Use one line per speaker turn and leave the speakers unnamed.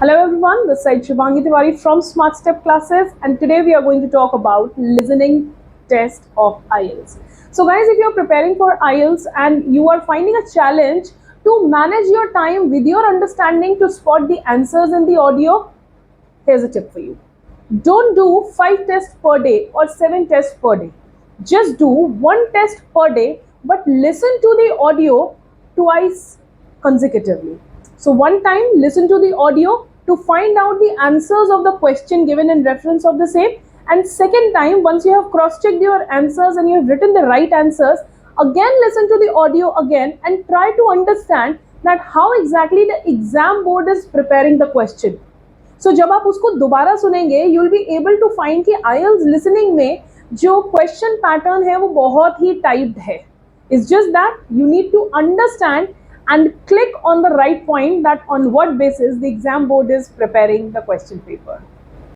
Hello everyone, this is Shivangi Tiwari from Smart Step Classes, and today we are going to talk about listening test of IELTS. So guys, if you are preparing for IELTS and you are finding a challenge to manage your time with your understanding to spot the answers in the audio, here's a tip for you. Don't do 5 tests per day or 7 tests per day. Just do 1 test per day, but listen to the audio twice consecutively. So one time listen to the audio to find out the answers of the question given in reference of the same, and second time, once you have cross-checked your answers and you have written the right answers, again listen to the audio again and try to understand that how exactly the exam board is preparing the question. सो जब आप उसको दोबारा सुनेंगे you will be able to find कि IELTS listening में जो question pattern है वो बहुत ही टाइप्ड है. It's just that you need to understand and click on the right point that on what basis the exam board is preparing the question paper.